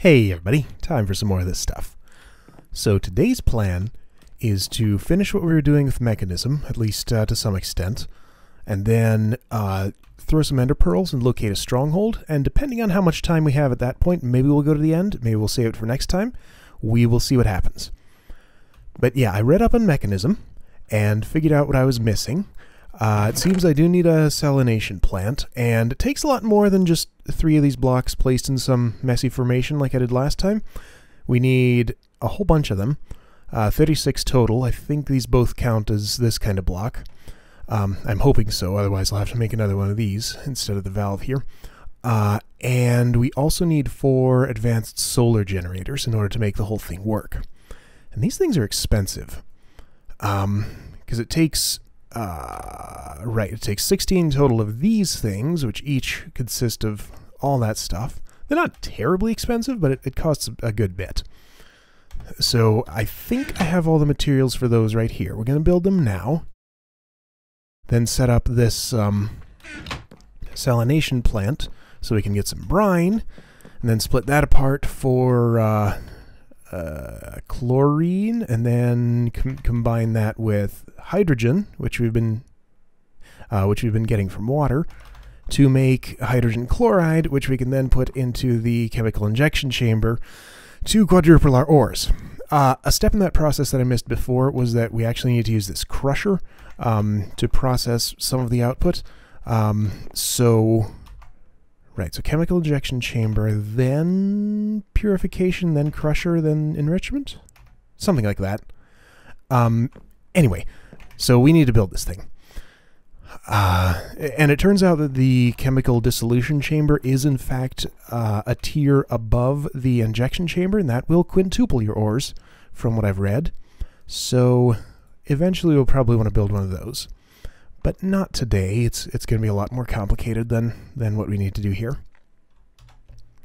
Hey everybody, time for some more of this stuff. So today's plan is to finish what we were doing with Mekanism, at least to some extent, and then throw some ender pearls and locate a stronghold, and depending on how much time we have at that point, maybe we'll go to the end, maybe we'll save it for next time. We will see what happens. But yeah, I read up on Mekanism and figured out what I was missing. It seems I do need a salination plant, and it takes a lot more than just 3 of these blocks placed in some messy formation like I did last time. We need a whole bunch of them, 36 total. I think these both count as this kind of block. I'm hoping so, otherwise I'll have to make another one of these instead of the valve here. And we also need 4 advanced solar generators in order to make the whole thing work. And these things are expensive, because it takes... it takes 16 total of these things, which each consist of all that stuff. They're not terribly expensive, but it costs a good bit. So I think I have all the materials for those right here. We're going to build them now. Then set up this salination plant so we can get some brine, and then split that apart for chlorine, and then combine that with hydrogen, which we've been getting from water, to make hydrogen chloride, which we can then put into the chemical injection chamber to quadruple our ores. A step in that process that I missed before was that we actually need to use this crusher to process some of the output. So chemical injection chamber, then purification, then crusher, then enrichment? Something like that. Anyway, so we need to build this thing. And it turns out that the chemical dissolution chamber is in fact a tier above the injection chamber, and that will quintuple your ores, from what I've read. So eventually we'll probably want to build one of those. But not today. It's going to be a lot more complicated than what we need to do here.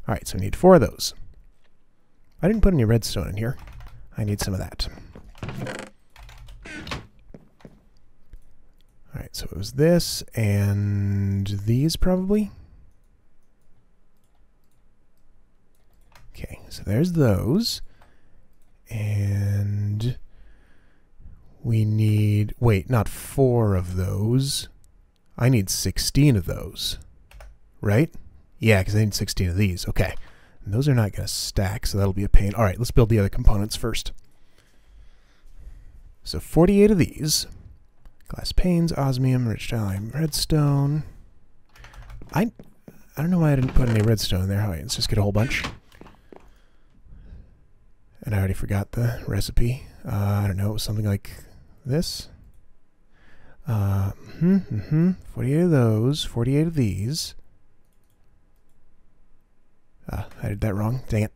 Alright, so we need 4 of those. I didn't put any redstone in here. I need some of that. Alright, so it was this, and these probably? Okay, so there's those. And... we need... wait, not 4 of those. I need 16 of those. Right? Yeah, because I need 16 of these. Okay. And those are not going to stack, so that'll be a pain. Alright, let's build the other components first. So 48 of these. Glass panes, osmium, enriched alloy, redstone. I don't know why I didn't put any redstone in there. Alright, let's just get a whole bunch. And I already forgot the recipe. I don't know, it was something like this. 48 of those, 48 of these. I did that wrong. Dang it.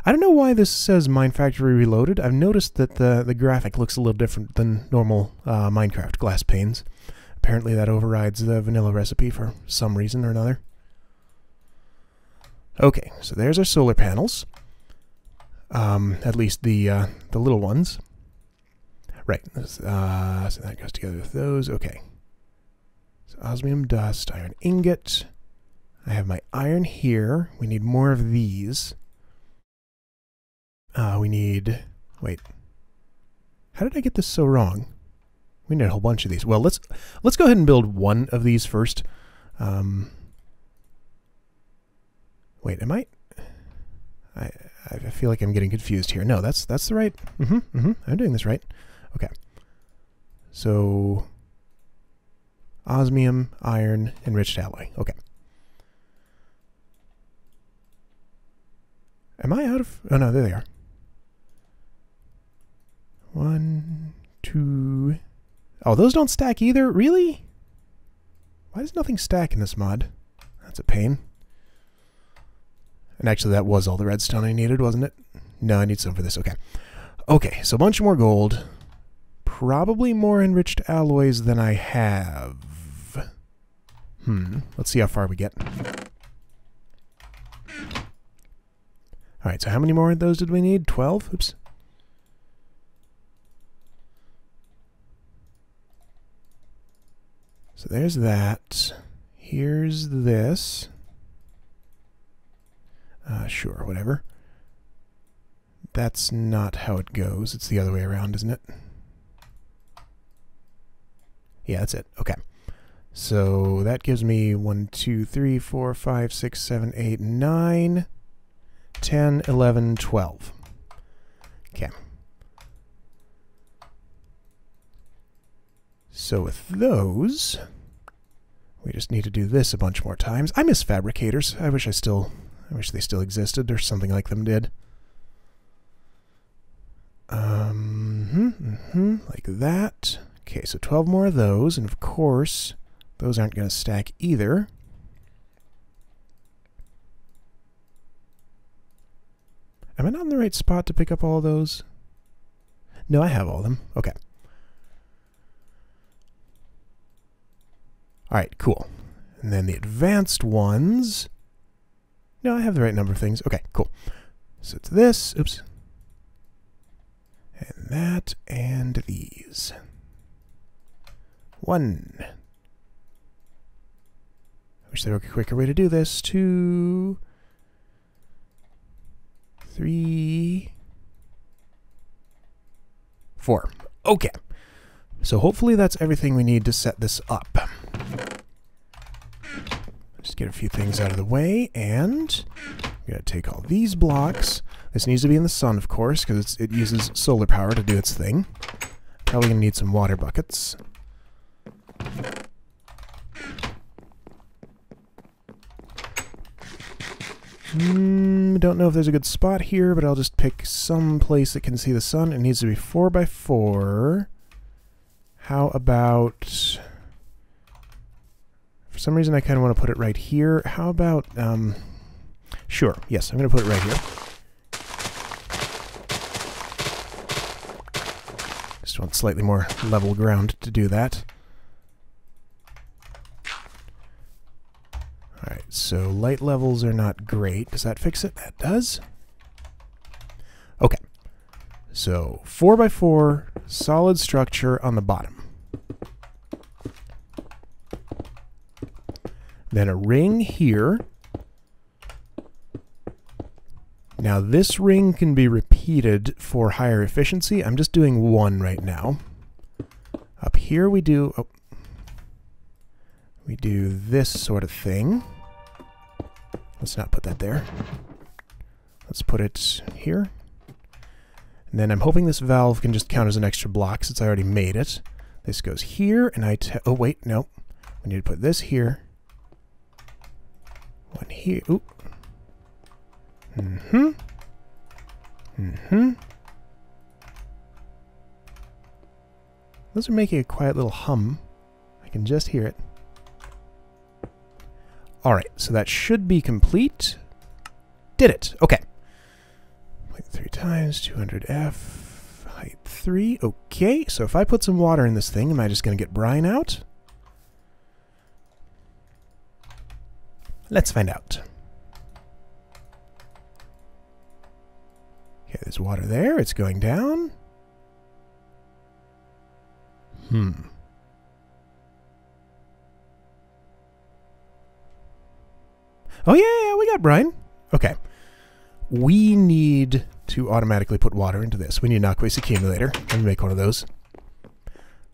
I don't know why this says Mine Factory Reloaded. I've noticed that the graphic looks a little different than normal Minecraft glass panes. Apparently that overrides the vanilla recipe for some reason or another. Okay, so there's our solar panels. At least the little ones. Right, so that goes together with those. Okay. So osmium dust, iron ingot. I have my iron here. We need more of these. We need... wait. How did I get this so wrong? We need a whole bunch of these. Well, let's go ahead and build 1 of these first. Wait, am I feel like I'm getting confused here. No, that's the right... I'm doing this right. Okay. So... osmium, iron, enriched alloy. Okay. Am I out of... oh no, there they are. 1, 2... oh, those don't stack either? Really? Why does nothing stack in this mod? That's a pain. And actually, that was all the redstone I needed, wasn't it? No, I need some for this. Okay. Okay, so a bunch more gold. Probably more enriched alloys than I have. Let's see how far we get. Alright, so how many more of those did we need? 12? Oops. So there's that. Here's this. Sure, whatever. That's not how it goes. It's the other way around, isn't it? Yeah, that's it. Okay. So that gives me 1, 2, 3, 4, 5, 6, 7, 8, 9, 10, 11, 12. Okay. So with those, we just need to do this a bunch more times. I miss fabricators. I wish they still existed, or something like them did. Like that. Okay, so 12 more of those, and of course, those aren't going to stack either. Am I not in the right spot to pick up all those? No, I have all of them. Okay. Alright, cool. And then the advanced ones... No, I have the right number of things. Okay, cool. So it's this. Oops. And that, and these. 1. I wish there were a quicker way to do this. 2, 3, 4. Okay. So hopefully that's everything we need to set this up. Just get a few things out of the way, and I'm going to take all these blocks. This needs to be in the sun, of course, because it uses solar power to do its thing. Probably going to need some water buckets. Don't know if there's a good spot here, but I'll just pick some place that can see the sun. It needs to be 4 by 4. How about... For some reason I kind of want to put it right here. How about... Sure, yes, I'm going to put it right here. Just want slightly more level ground to do that. Alright, so light levels are not great. Does that fix it? That does. Okay. So 4 by 4 solid structure on the bottom. Then a ring here. Now this ring can be repeated for higher efficiency. I'm just doing 1 right now. Up here we do... Oh, we do this sort of thing. Let's not put that there. Let's put it here. And then I'm hoping this valve can just count as an extra block since I already made it. This goes here, and oh wait, no. We need to put this here. 1 here. Oop. Those are making a quiet little hum. I can just hear it. Alright, so that should be complete. Did it. Okay. 0.3 times 200F. Height 3. Okay, so if I put some water in this thing, am I just going to get brine out? Let's find out. Okay, there's water there. It's going down. Oh yeah, we got brine. Okay. We need to automatically put water into this. We need an aqueous accumulator. Let me make one of those.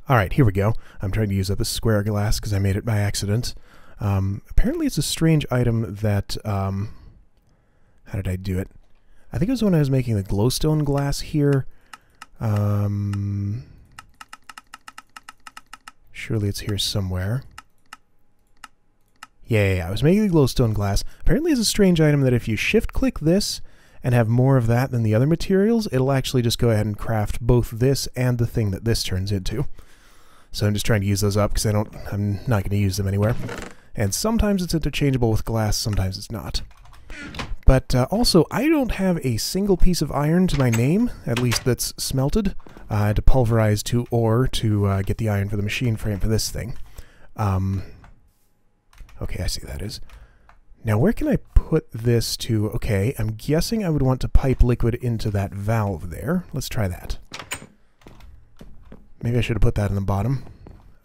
Alright, here we go. I'm trying to use up a square glass because I made it by accident. Apparently it's a strange item that... how did I do it? I think it was when I was making the glowstone glass here. Surely it's here somewhere. Yeah, I was making the glowstone glass. Apparently it's a strange item that if you shift-click this and have more of that than the other materials, it'll actually just go ahead and craft both this and the thing that this turns into. So I'm just trying to use those up because I'm not going to use them anywhere. And sometimes it's interchangeable with glass, sometimes it's not. But also, I don't have a single piece of iron to my name, at least that's smelted. I had to pulverize to ore to get the iron for the machine frame for this thing. Okay, I see that is. Now, where can I put this to? Okay, I'm guessing I would want to pipe liquid into that valve there. Let's try that. Maybe I should have put that in the bottom.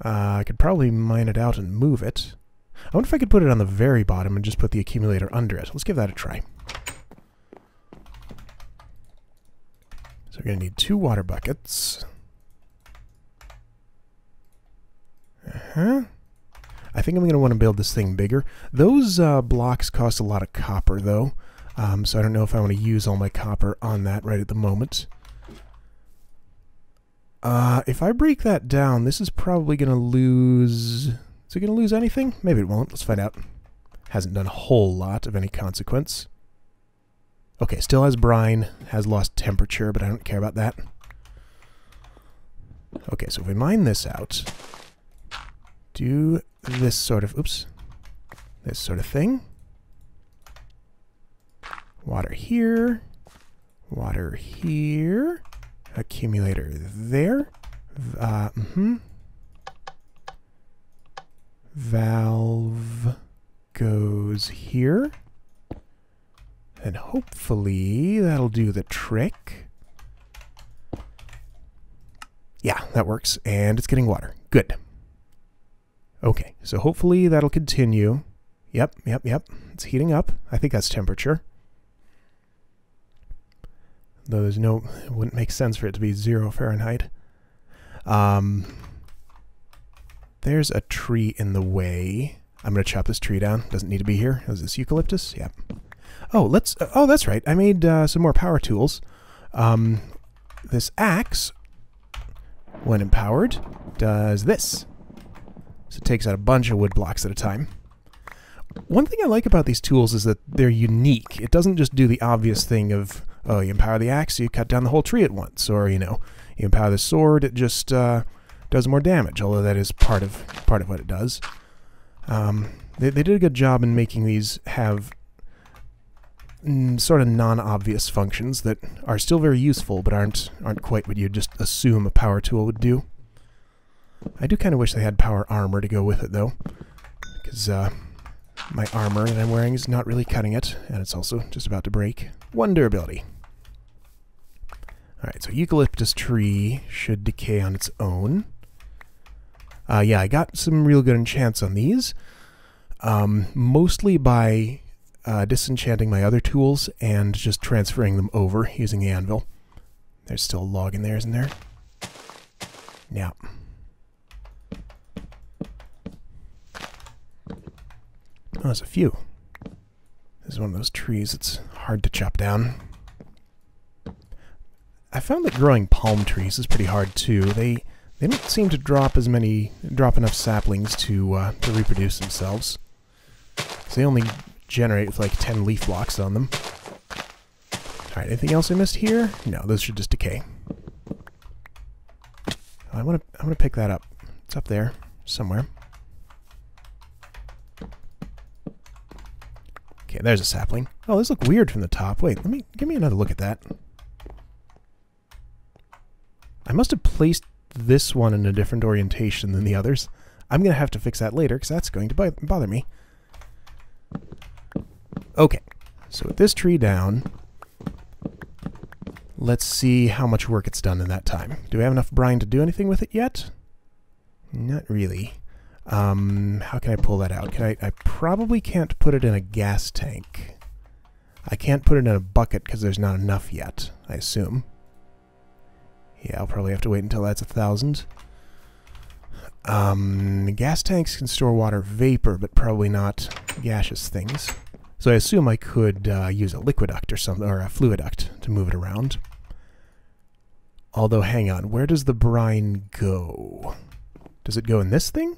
I could probably mine it out and move it. I wonder if I could put it on the very bottom and just put the accumulator under it. Let's give that a try. we're going to need 2 water buckets. I think I'm going to want to build this thing bigger. Those blocks cost a lot of copper, though. So I don't know if I want to use all my copper on that right at the moment. If I break that down, this is probably going to lose... Is it going to lose anything? Maybe it won't. Let's find out. Hasn't done a whole lot of any consequence. Okay, still has brine. Has lost temperature, but I don't care about that. Okay, so if we mine this out... do this sort of... Oops. This sort of thing. Water here. Water here. Accumulator there. Valve goes here. And hopefully that'll do the trick. Yeah, that works. And it's getting water. Good. Okay, so hopefully that'll continue. Yep. It's heating up. I think that's temperature. Though there's no... It wouldn't make sense for it to be 0 Fahrenheit. There's a tree in the way. I'm going to chop this tree down. Doesn't need to be here. Is this eucalyptus? Yeah. Oh, let's... oh, that's right. I made some more power tools. This axe, when empowered, does this. So it takes out a bunch of wood blocks at a time. One thing I like about these tools is that they're unique. It doesn't just do the obvious thing of, oh, you empower the axe, you cut down the whole tree at once. Or, you know, you empower the sword, it just does more damage, although that is part of what it does. They did a good job in making these have sort of non-obvious functions that are still very useful, but aren't quite what you'd just assume a power tool would do. I do kind of wish they had power armor to go with it, though, because my armor that I'm wearing is not really cutting it, and it's also just about to break. 1 durability. Alright, so eucalyptus tree should decay on its own. Yeah, I got some real good enchants on these, mostly by disenchanting my other tools and just transferring them over using the anvil. There's still a log in there, isn't there? Yeah. Oh, there's a few. This is one of those trees that's hard to chop down. I found that growing palm trees is pretty hard too. They don't seem to drop enough saplings to reproduce themselves. So they only generate with like 10 leaf blocks on them. Alright, anything else I missed here? No, those should just decay. I want to pick that up. It's up there somewhere. Okay, there's a sapling. Oh, those look weird from the top. Wait, give me another look at that. I must have placed this one in a different orientation than the others. I'm going to have to fix that later, because that's going to bother me. Okay, so with this tree down, let's see how much work it's done in that time. Do we have enough brine to do anything with it yet? Not really. How can I pull that out? I probably can't put it in a gas tank. I can't put it in a bucket because there's not enough yet, I assume. Yeah, I'll probably have to wait until that's 1,000. Gas tanks can store water vapor, but probably not gaseous things. So I assume I could use a liquiduct or something, or a fluiduct to move it around. Although, hang on, where does the brine go? Does it go in this thing?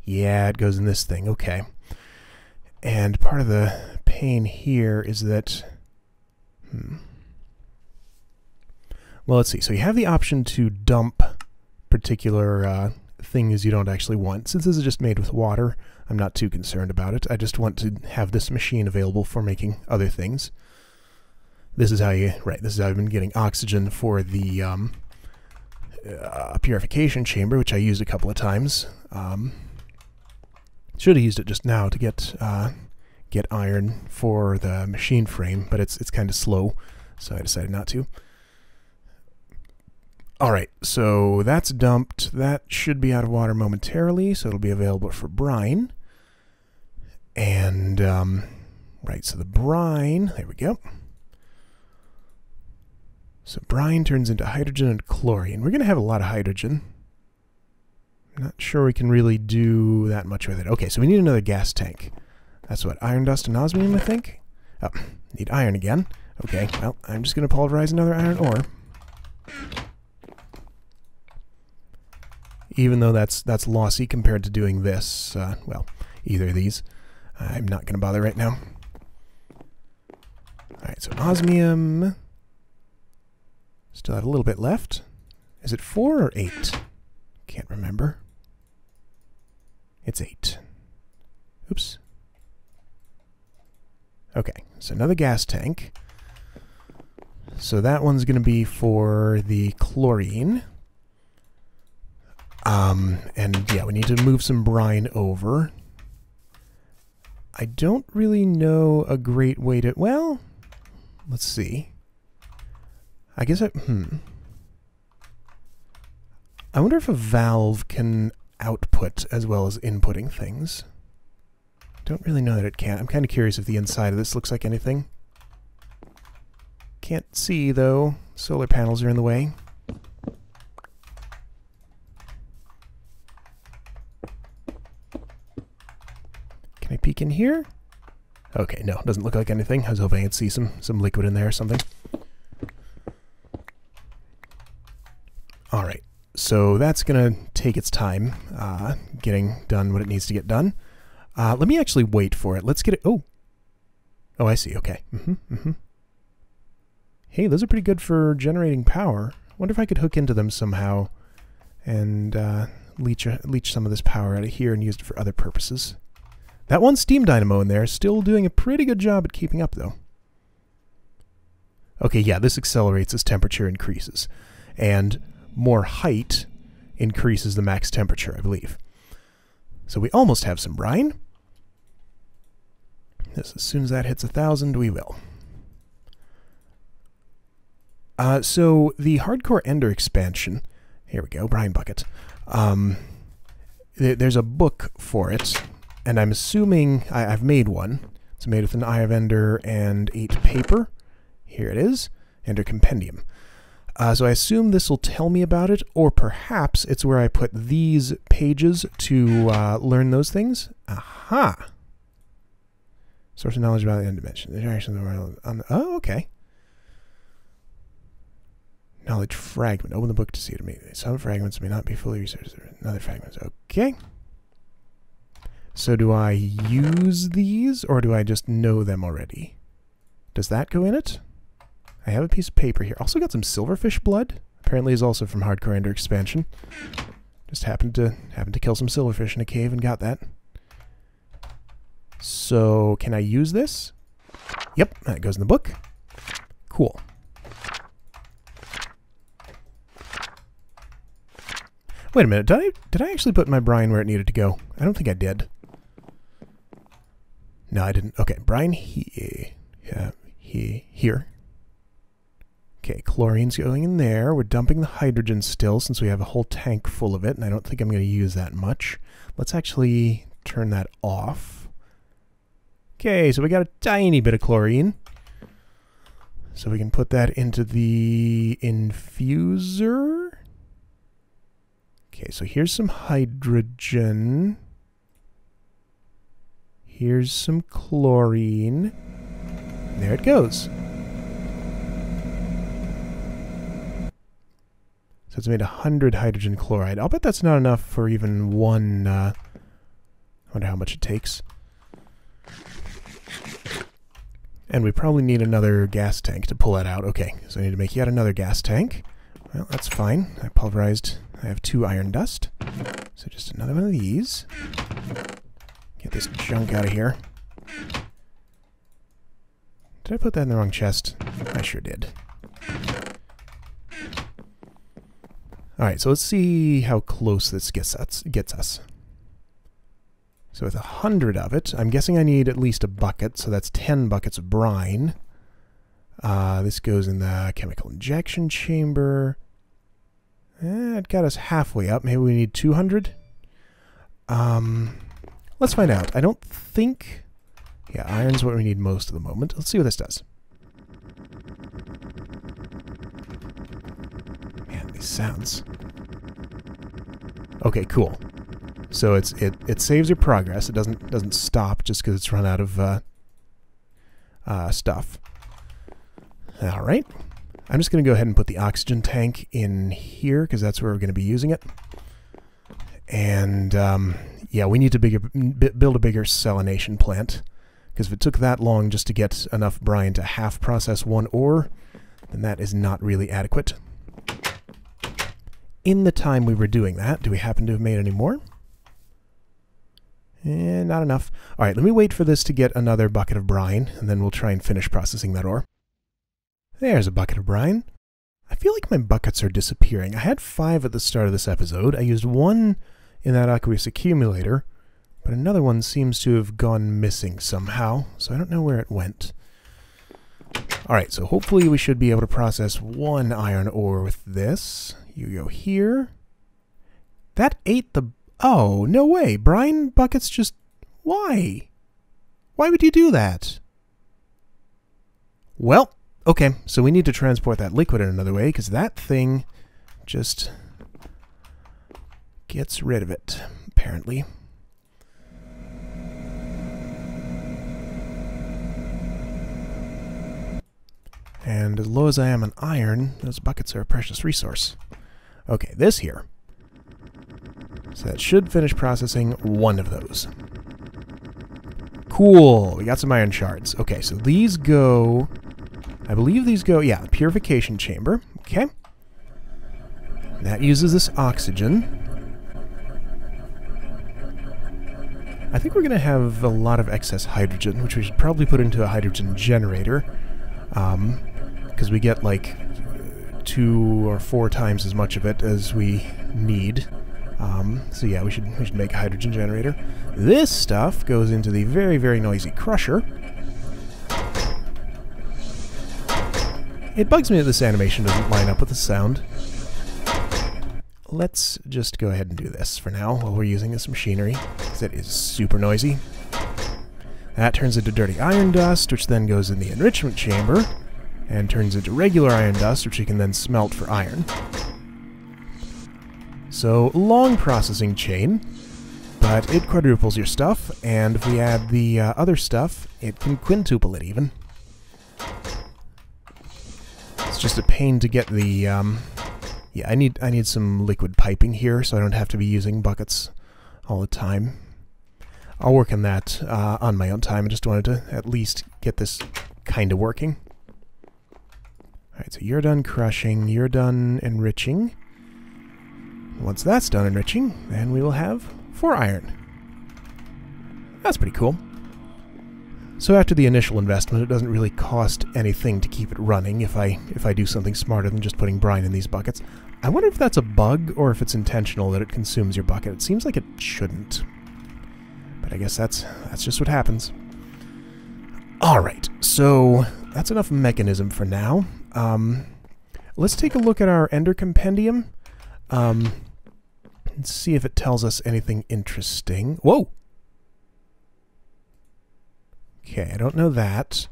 Yeah, it goes in this thing, okay. And part of the pain here is that... Well, let's see. So you have the option to dump particular things you don't actually want. Since this is just made with water, I'm not too concerned about it. I just want to have this machine available for making other things. This is how you... Right, this is how I've been getting oxygen for the purification chamber, which I used a couple of times. Should have used it just now to get iron for the machine frame, but it's kind of slow, so I decided not to. Alright, so that's dumped. That should be out of water momentarily, so it'll be available for brine. And, right, so the brine, there we go. So brine turns into hydrogen and chlorine. We're going to have a lot of hydrogen. I'm not sure we can really do that much with it. Okay, so we need another gas tank. That's what, iron dust and osmium, I think? Oh, need iron again. Okay, well, I'm just going to pulverize another iron ore. Even though that's lossy compared to doing this, well, either of these. I'm not going to bother right now. Alright, so osmium. Still have a little bit left. Is it 4 or 8? Can't remember. It's 8. Oops. Okay, so another gas tank. So that one's going to be for the chlorine. And yeah, we need to move some brine over. I don't really know a great way to... Well, let's see. I guess I wonder if a valve can output as well as inputting things. Don't really know that it can. I'm kind of curious if the inside of this looks like anything. Can't see, though. Solar panels are in the way. Can I peek in here? Okay, no, doesn't look like anything. I was hoping I'd see some liquid in there or something. Alright, so that's going to take its time getting done what it needs to get done. Let me actually wait for it. Let's get it... Oh, I see. Okay. Hey, those are pretty good for generating power. I wonder if I could hook into them somehow and leach some of this power out of here and use it for other purposes. That one steam dynamo in there is still doing a pretty good job at keeping up, though. Okay, yeah, this accelerates as temperature increases. And more height increases the max temperature, I believe. So we almost have some brine. Yes, as soon as that hits 1,000, we will. So the Hardcore Ender expansion... Here we go, brine bucket. There's a book for it. And I'm assuming I've made one. It's made with an Eye of Ender and 8 paper. Here it is. Ender Compendium. So I assume this will tell me about it, or perhaps it's where I put these pages to learn those things. Aha! Source of knowledge about the end dimension. The interaction of the world on the, oh, okay. Knowledge fragment. Open the book to see it immediately. Some fragments may not be fully researched. Other fragments. Okay. So do I use these, or do I just know them already? Does that go in it? I have a piece of paper here. Also got some silverfish blood. Apparently is also from Hardcore Ender expansion. Just happened to kill some silverfish in a cave and got that. So can I use this? Yep, that goes in the book. Cool. Wait a minute, did I actually put my brine where it needed to go? I don't think I did. No, I didn't. Okay, brine here. Okay, chlorine's going in there. We're dumping the hydrogen still since we have a whole tank full of it, and I don't think I'm going to use that much. Let's actually turn that off. Okay, so we got a tiny bit of chlorine. So we can put that into the infuser. Okay, so here's some hydrogen. Here's some chlorine. There it goes. So it's made 100 hydrogen chloride. I'll bet that's not enough for even one... I wonder how much it takes. And we probably need another gas tank to pull that out. Okay, so I need to make yet another gas tank. Well, that's fine. I pulverized... I have 2 iron dust. So just another one of these. Get this junk out of here. Did I put that in the wrong chest? I sure did. Alright, so let's see how close this gets us. So with 100 of it, I'm guessing I need at least a bucket, so that's 10 buckets of brine. This goes in the chemical injection chamber. It got us halfway up. Maybe we need 200? Let's find out. I don't think... Yeah, iron's what we need most at the moment. Let's see what this does. these sounds. Okay, cool. So it saves your progress. It doesn't stop just because it's run out of stuff. All right. I'm just going to go ahead and put the oxygen tank in here because that's where we're going to be using it. And yeah, we need to build a bigger salination plant, because if it took that long just to get enough brine to half process one ore, then that is not really adequate. In the time we were doing that, do we happen to have made any more? Not enough. All right, let me wait for this to get another bucket of brine, and then we'll try and finish processing that ore. There's a bucket of brine. I feel like my buckets are disappearing. I had 5 at the start of this episode. I used 1 in that aqueous accumulator, but another one seems to have gone missing somehow, so I don't know where it went. Alright, so hopefully we should be able to process 1 iron ore with this. You go here. That ate the... Oh, no way! Brine buckets just... Why? Why would you do that? Well... Okay, so we need to transport that liquid in another way, because that thing just gets rid of it, apparently. And as low as I am on iron, those buckets are a precious resource. Okay, this here. So that should finish processing 1 of those. Cool, we got some iron shards. Okay, so these go... I believe these go, yeah, purification chamber. Okay. That uses this oxygen. I think we're going to have a lot of excess hydrogen, which we should probably put into a hydrogen generator. Because we get like 2 or 4 times as much of it as we need. So yeah, we should make a hydrogen generator. This stuff goes into the very, very noisy crusher. It bugs me that this animation doesn't line up with the sound. Let's just go ahead and do this for now while we're using this machinery, because it is super noisy. That turns into dirty iron dust, which then goes in the enrichment chamber, and turns into regular iron dust, which you can then smelt for iron. So, long processing chain, but it quadruples your stuff, and if we add the other stuff, it can quintuple it even. It's just a pain to get the, yeah, I need some liquid piping here, so I don't have to be using buckets all the time. I'll work on that on my own time. I just wanted to at least get this kind of working. Alright, so you're done crushing, you're done enriching. Once that's done enriching, then we will have 4 iron. That's pretty cool. So after the initial investment, it doesn't really cost anything to keep it running if I do something smarter than just putting brine in these buckets. I wonder if that's a bug or if it's intentional that it consumes your bucket. It seems like it shouldn't. But I guess that's just what happens. Alright, so that's enough Mekanism for now. Let's take a look at our Ender Compendium. And see if it tells us anything interesting. Whoa! Okay, I don't know that.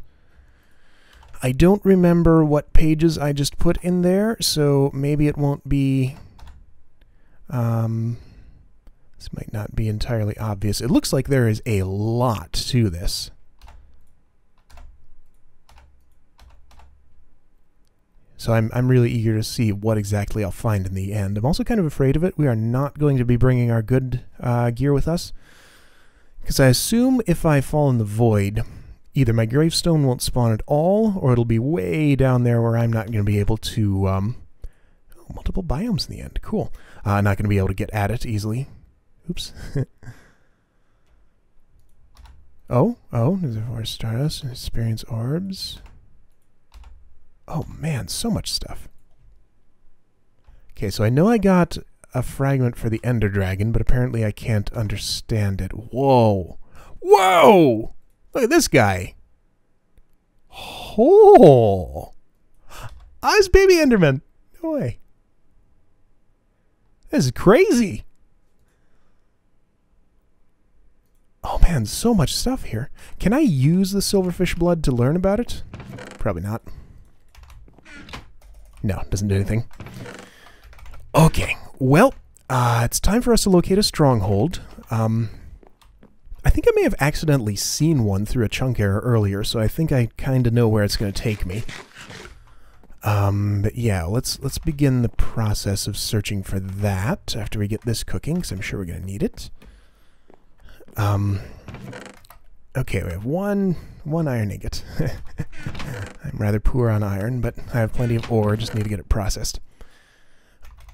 I don't remember what pages I just put in there, so maybe it won't be... this might not be entirely obvious. It looks like there is a lot to this. So I'm really eager to see what exactly I'll find in the end. I'm also kind of afraid of it. We are not going to be bringing our good gear with us. Because I assume if I fall in the void, either my gravestone won't spawn at all, or it'll be way down there where I'm not going to be able to... oh, multiple biomes in the end. Cool. Not going to be able to get at it easily. Oops. oh, there's a forest stardust, experience orbs. Oh man, so much stuff. Okay, so I know I got a fragment for the Ender Dragon, but apparently I can't understand it. Whoa! Whoa! Look at this guy! Oh! It's Baby Enderman! No way. This is crazy! Oh man, so much stuff here. Can I use the silverfish blood to learn about it? Probably not. No, doesn't do anything. Okay, well, it's time for us to locate a stronghold. I think I may have accidentally seen one through a chunk error earlier, so I think I kind of know where it's going to take me. But yeah, let's begin the process of searching for that after we get this cooking, because I'm sure we're going to need it. Okay, we have one iron ingot. I'm rather poor on iron, but I have plenty of ore, just need to get it processed.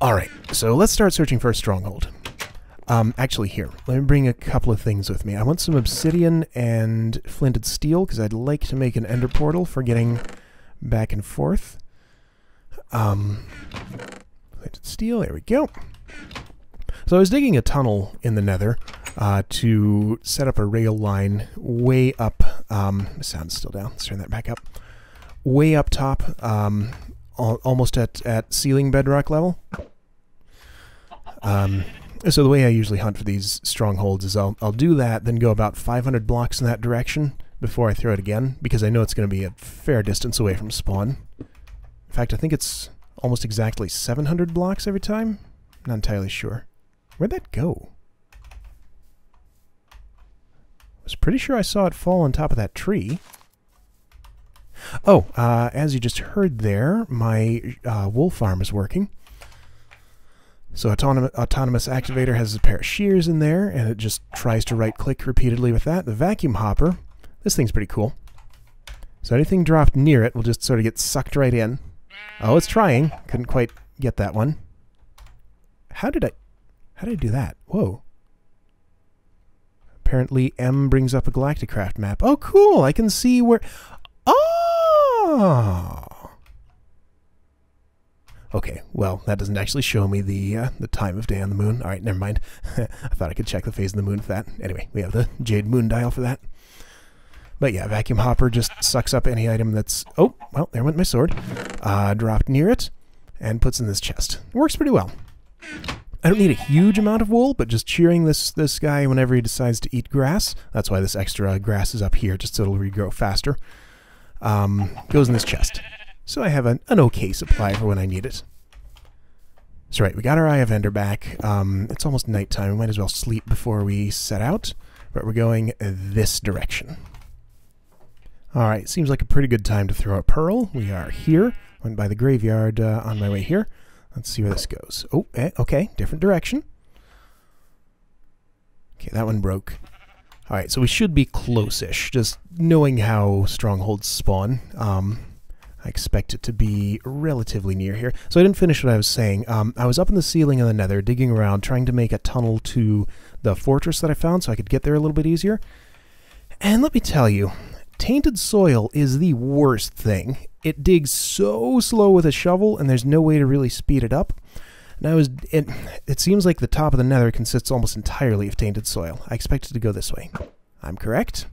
Alright, so let's start searching for a stronghold. Actually here, let me bring a couple of things with me. I want some obsidian and flinted steel, because I'd like to make an ender portal for getting back and forth. Flinted steel, there we go. So I was digging a tunnel in the nether to set up a rail line way up, the sound's still down, let's turn that back up, way up top, almost at ceiling bedrock level. So the way I usually hunt for these strongholds is I'll do that, then go about 500 blocks in that direction before I throw it again, because I know it's going to be a fair distance away from spawn. In fact, I think it's almost exactly 700 blocks every time. Not entirely sure. Where'd that go? I was pretty sure I saw it fall on top of that tree. Oh, as you just heard there, my wool farm is working. So autonomous activator has a pair of shears in there, and it just tries to right-click repeatedly with that. The vacuum hopper, this thing's pretty cool. So anything dropped near it will just sort of get sucked right in. Oh, it's trying. Couldn't quite get that one. How did I do that? Whoa. Apparently M brings up a Galacticraft map. Oh, cool! I can see where... Oh! Okay, well, that doesn't actually show me the time of day on the moon. Alright, never mind. I thought I could check the phase of the moon with that. Anyway, we have the Jade Moon dial for that. But yeah, vacuum hopper just sucks up any item that's... Oh, well, there went my sword. Dropped near it, and puts in this chest. It works pretty well. I don't need a huge amount of wool, but just cheering this guy whenever he decides to eat grass. That's why this extra grass is up here, just so it'll regrow faster. Goes in this chest. So I have an okay supply for when I need it. That's right, we got our Eye of Ender back. It's almost nighttime. We might as well sleep before we set out. But we're going this direction. Alright, seems like a pretty good time to throw a pearl. We are here. Went by the graveyard on my way here. Let's see where this goes. Oh, okay, different direction. Okay, that one broke. Alright, so we should be close-ish. Just knowing how strongholds spawn, I expect it to be relatively near here. So I didn't finish what I was saying. I was up in the ceiling of the nether, digging around, trying to make a tunnel to the fortress that I found so I could get there a little bit easier. And let me tell you, tainted soil is the worst thing. It digs so slow with a shovel, and there's no way to really speed it up. Now, it seems like the top of the nether consists almost entirely of tainted soil. I expected to go this way. I'm correct.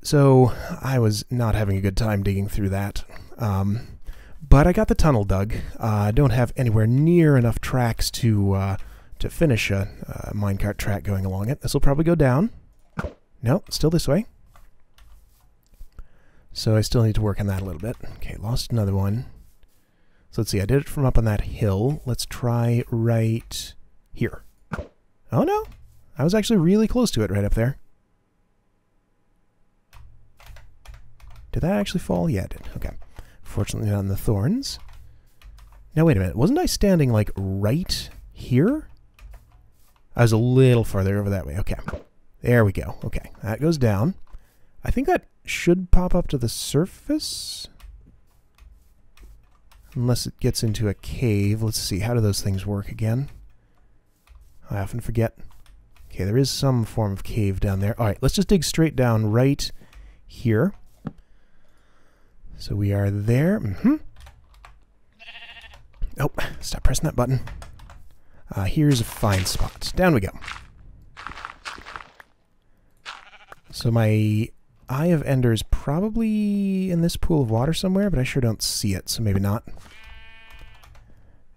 So I was not having a good time digging through that. But I got the tunnel dug. I don't have anywhere near enough tracks to finish a minecart track going along it. This will probably go down. No, still this way. So I still need to work on that a little bit. Okay, lost another one. So let's see, I did it from up on that hill. Let's try right here. Oh no, I was actually really close to it right up there. Did that actually fall? Yeah, it did. Okay. Fortunately not on the thorns. Now wait a minute, wasn't I standing like right here? I was a little farther over that way. Okay. There we go. Okay, that goes down. I think that should pop up to the surface. Unless it gets into a cave. Let's see, how do those things work again? I often forget. Okay, there is some form of cave down there. Alright, let's just dig straight down right here. So we are there. Oh, stop pressing that button. Here's a fine spot. Down we go. So my Eye of Ender is probably in this pool of water somewhere, but I sure don't see it, so maybe not.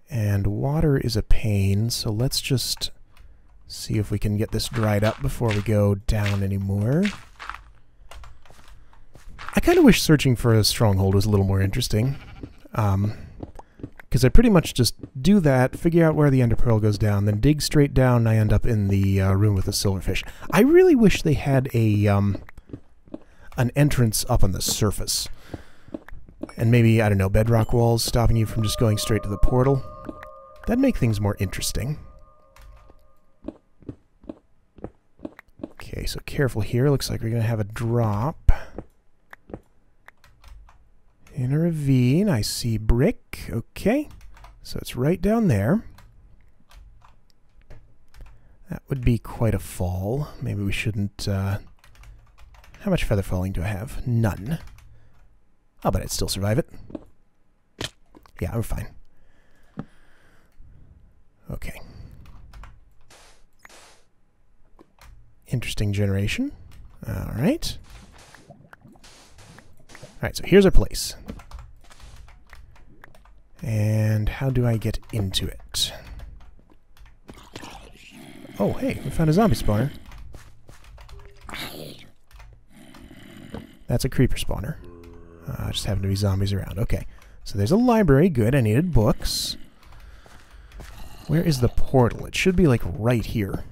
And water is a pain, so let's just see if we can get this dried up before we go down anymore. I kind of wish searching for a stronghold was a little more interesting. because I pretty much just do that, figure out where the ender pearl goes down, then dig straight down, and I end up in the room with the silverfish. I really wish they had a an entrance up on the surface. And maybe, I don't know, bedrock walls stopping you from just going straight to the portal. That'd make things more interesting. Okay, so careful here. Looks like we're going to have a drop. In a ravine, I see brick. Okay, so it's right down there. That would be quite a fall. Maybe we shouldn't... How much feather falling do I have? None. Oh, but I'd still survive it. Yeah, I'm fine. Okay. Interesting generation. Alright. Alright, so here's our place. And how do I get into it? Oh, hey, we found a zombie spawner. That's a creeper spawner. Just happen to be zombies around. Okay. So there's a library. Good. I needed books. Where is the portal? It should be, like, right here.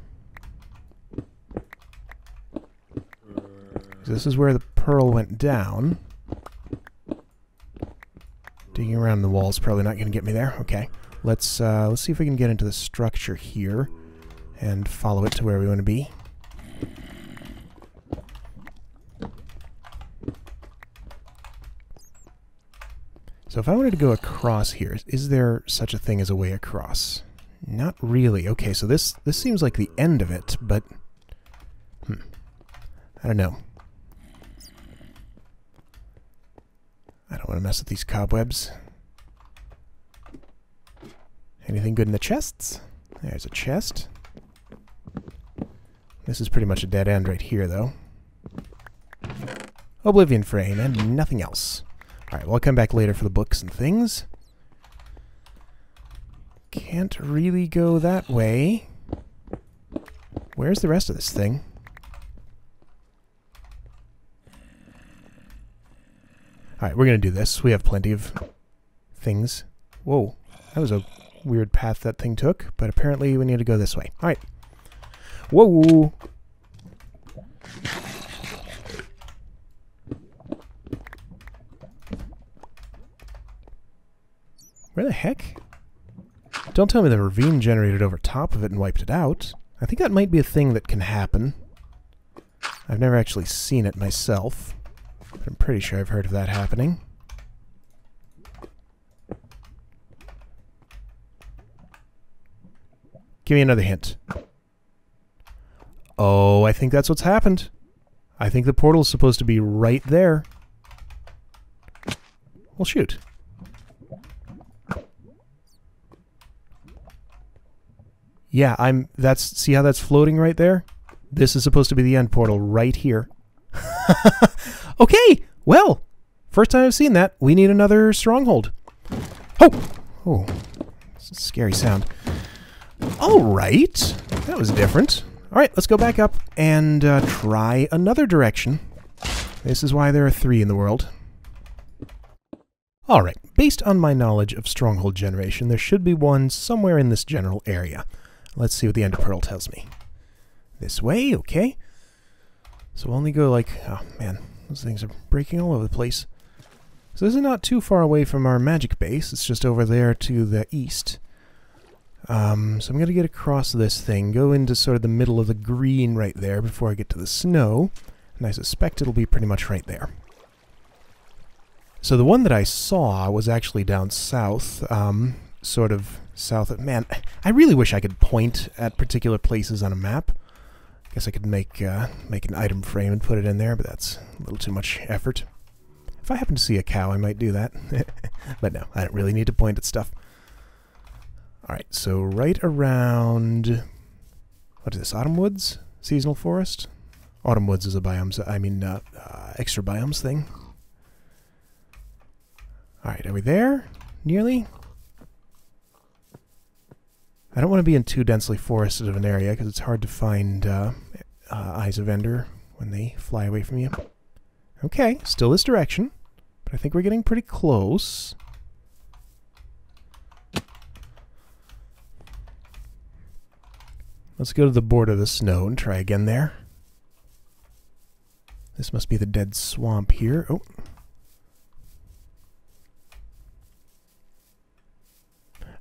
This is where the pearl went down. Digging around the wall is probably not going to get me there. Okay. Let's see if we can get into the structure here and follow it to where we want to be. So if I wanted to go across here, is there such a thing as a way across? Not really. Okay, so this seems like the end of it, but... I don't know. I don't want to mess with these cobwebs. Anything good in the chests? There's a chest. This is pretty much a dead end right here, though. Oblivion frame and nothing else. Alright, well, I'll come back later for the books and things. Can't really go that way. Where's the rest of this thing? Alright, we're going to do this. We have plenty of things. Whoa, that was a weird path that thing took, but apparently we need to go this way. Alright. Whoa! Where the heck? Don't tell me the ravine generated over top of it and wiped it out. I think that might be a thing that can happen. I've never actually seen it myself, but I'm pretty sure I've heard of that happening. Give me another hint. Oh, I think that's what's happened. I think the portal's supposed to be right there. Well, shoot. Yeah, see how that's floating right there? This is supposed to be the end portal right here. Okay, well, first time I've seen that. We need another stronghold. Oh! Oh, it's a scary sound. Alright, that was different. Alright, let's go back up and try another direction. This is why there are 3 in the world. Alright, based on my knowledge of stronghold generation, there should be one somewhere in this general area. Let's see what the Ender Pearl tells me. This way, okay. So we'll only go like... Oh, man. Those things are breaking all over the place. So this is not too far away from our magic base. It's just over there to the east. So I'm going to get across this thing, go into sort of the middle of the green right there before I get to the snow. And I suspect it'll be pretty much right there. So the one that I saw was actually down south, sort of south of... Man, I really wish I could point at particular places on a map. I guess I could make an item frame and put it in there, but that's a little too much effort. If I happen to see a cow, I might do that. But no, I don't really need to point at stuff. Alright, so right around... What is this, Autumn Woods? Seasonal Forest? Autumn Woods is a biomes, extra biomes thing. Alright, are we there? Nearly? I don't want to be in too densely forested of an area, because it's hard to find Eyes of Ender when they fly away from you. Okay, still this direction, but I think we're getting pretty close. Let's go to the border of the snow and try again there. This must be the dead swamp here. Oh.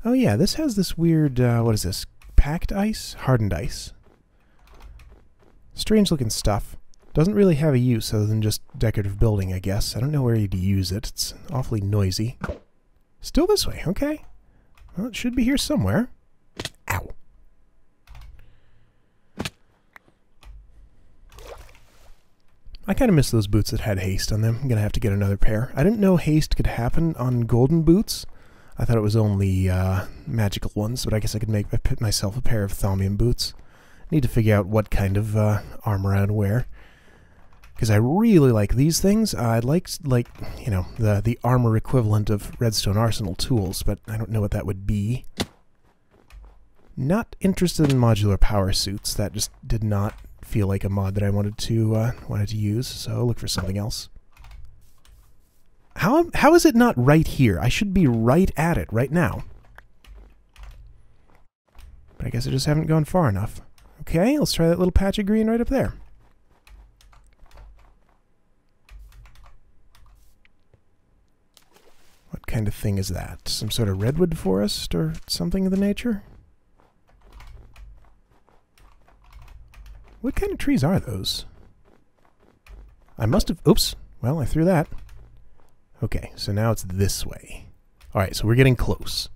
Oh yeah, this has this weird, what is this? Packed ice? Hardened ice. Strange looking stuff. Doesn't really have a use other than just decorative building, I guess. I don't know where you'd use it. It's awfully noisy. Still this way, okay. Well, it should be here somewhere. Ow. I kind of miss those boots that had haste on them. I'm going to have to get another pair. I didn't know haste could happen on golden boots. I thought it was only magical ones, but I guess I could make myself a pair of Thaumium boots. Need to figure out what kind of armor I'd wear. Because I really like these things. I'd like you know, the armor equivalent of Redstone Arsenal tools, but I don't know what that would be. Not interested in modular Powersuits. That just did not feel like a mod that I wanted to use, so I'll look for something else. How is it not right here? I should be right at it right now. But I guess I just haven't gone far enough. Okay, let's try that little patch of green right up there. What kind of thing is that? Some sort of redwood forest or something of the nature? What kind of trees are those? I must have... Oops. Well, I threw that. Okay, so now it's this way. Alright, so we're getting close.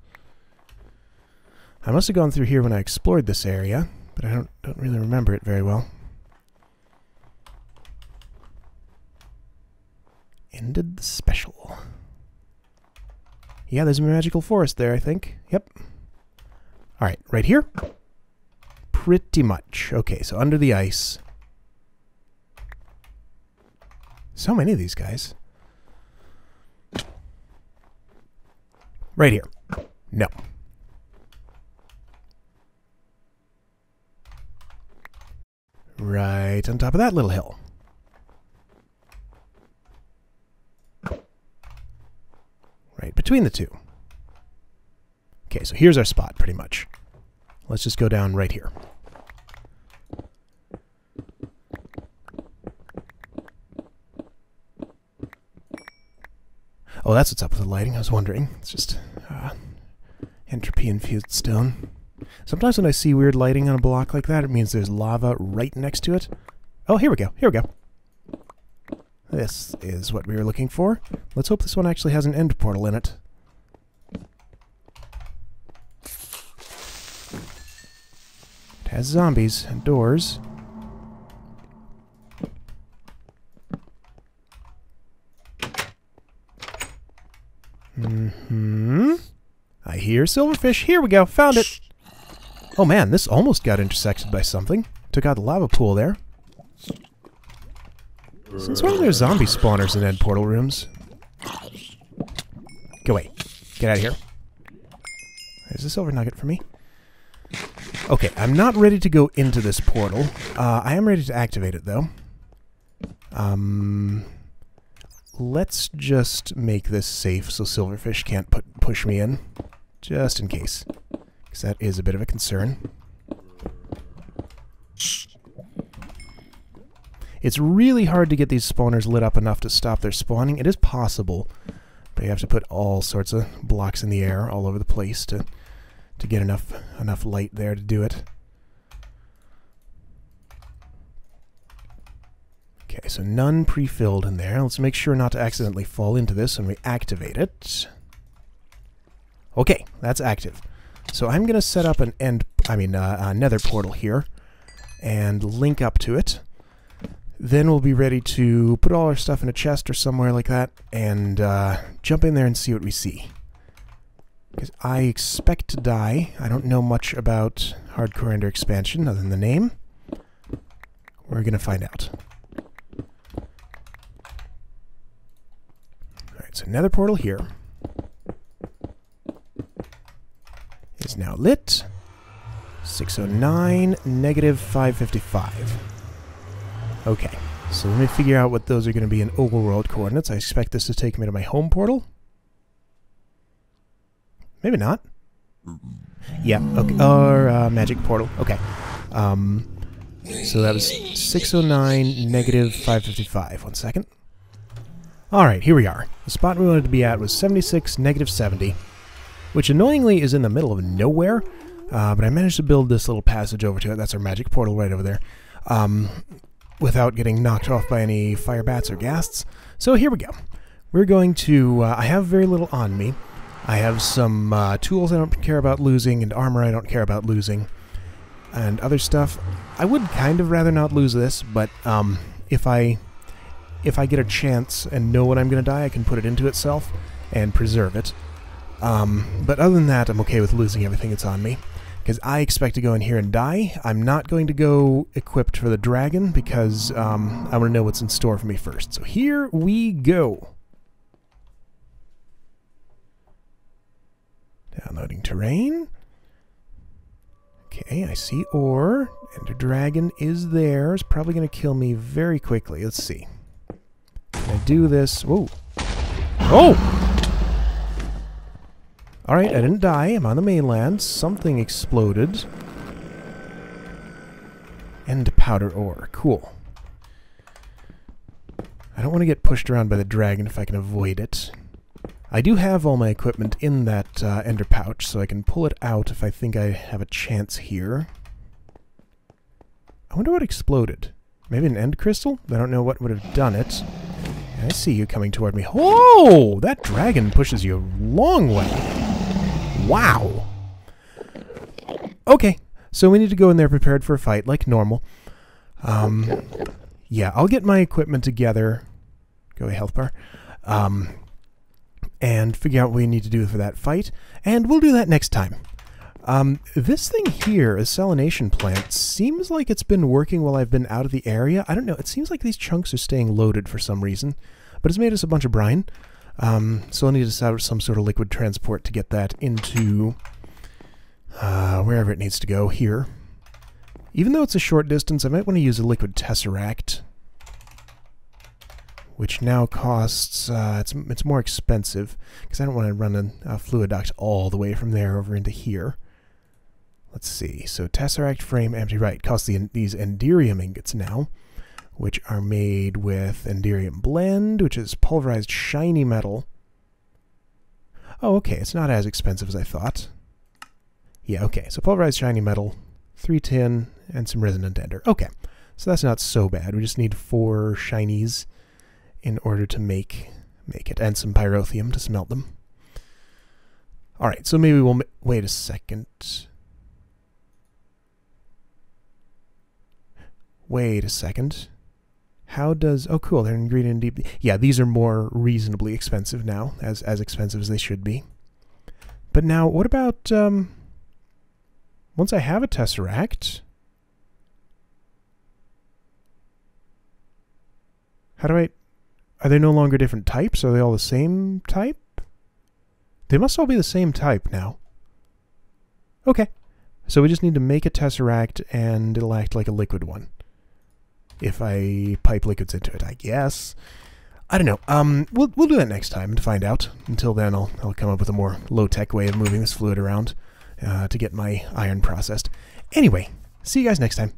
I must have gone through here when I explored this area, but I don't really remember it very well. Ended the special. Yeah, there's a magical forest there, I think. Yep. Alright, right here? Pretty much. Okay, so under the ice. So many of these guys. Right here. No. Right on top of that little hill. Right between the two. Okay, so here's our spot, pretty much. Let's just go down right here. Oh, that's what's up with the lighting. I was wondering. It's just entropy-infused stone. Sometimes when I see weird lighting on a block like that, it means there's lava right next to it. Oh, here we go. Here we go. This is what we were looking for. Let's hope this one actually has an end portal in it. It has zombies and doors. I hear silverfish. Here we go. Found it. Oh man, this almost got intersected by something. Took out the lava pool there. Since when are there zombie spawners in end portal rooms? Go away. Get out of here. There's a silver nugget for me. Okay, I'm not ready to go into this portal. I am ready to activate it, though. Let's just make this safe so silverfish can't push me in. Just in case. Because that is a bit of a concern. It's really hard to get these spawners lit up enough to stop their spawning. It is possible, but you have to put all sorts of blocks in the air all over the place to get enough light there to do it. Okay, so none pre-filled in there. Let's make sure not to accidentally fall into this when we activate it. Okay, that's active. So I'm going to set up an nether portal here and link up to it. Then we'll be ready to put all our stuff in a chest or somewhere like that and jump in there and see what we see. Because I expect to die. I don't know much about Hardcore Ender Expansion other than the name. We're going to find out. Alright, so nether portal here is now lit. 609, negative 555. Okay, so let me figure out what those are going to be in overworld coordinates. I expect this to take me to my home portal. Maybe not. Yeah, okay. Or magic portal. Okay. So that was 609, negative 555. 1 second. Alright, here we are. The spot we wanted to be at was 76, negative 70, which annoyingly is in the middle of nowhere, but I managed to build this little passage over to it. That's our magic portal right over there, without getting knocked off by any fire bats or ghasts. So here we go. We're going to... I have very little on me. I have some tools I don't care about losing, and armor I don't care about losing, and other stuff. I would kind of rather not lose this, but if I get a chance and know when I'm going to die, I can put it into itself and preserve it. But other than that, I'm okay with losing everything that's on me, because I expect to go in here and die. I'm not going to go equipped for the dragon, because I want to know what's in store for me first. So here we go. Downloading terrain. Okay, I see ore. Ender Dragon is there. It's probably going to kill me very quickly. Let's see. Can I do this? Whoa. Oh! Alright, I didn't die. I'm on the mainland. Something exploded. End powder ore. Cool. I don't want to get pushed around by the dragon if I can avoid it. I do have all my equipment in that ender pouch, so I can pull it out if I think I have a chance here. I wonder what exploded. Maybe an end crystal? I don't know what would have done it. I see you coming toward me. Oh! That dragon pushes you a long way. Wow! Okay, so we need to go in there prepared for a fight, like normal. Yeah, I'll get my equipment together. Go away, health bar. And figure out what we need to do for that fight, and we'll do that next time. This thing here, a salination plant, seems like it's been working while I've been out of the area. I don't know, it seems like these chunks are staying loaded for some reason, but it's made us a bunch of brine. So I'll need to set up some sort of liquid transport to get that into wherever it needs to go here. Even though it's a short distance, I might want to use a liquid tesseract, which now costs, it's more expensive, because I don't want to run a fluid duct all the way from there over into here. Let's see, so tesseract frame empty, right, costs these enderium ingots now, which are made with enderium blend, which is pulverized shiny metal. Oh, okay, it's not as expensive as I thought. Yeah, okay, so pulverized shiny metal, 3 tin, and some resonant ender. Okay, so that's not so bad. We just need 4 shinies in order to make it, and some pyrotheum to smelt them. Alright, so maybe we'll... wait a second. Wait a second. How does... oh, cool, they're ingredient deep... yeah, these are more reasonably expensive now, as expensive as they should be. But now, what about... once I have a tesseract... how do I... are they no longer different types? Are they all the same type? They must all be the same type now. Okay. So we just need to make a tesseract, and it'll act like a liquid one. If I pipe liquids into it, I guess. I don't know. We'll do that next time to find out. Until then, I'll come up with a more low-tech way of moving this fluid around to get my iron processed. Anyway, see you guys next time.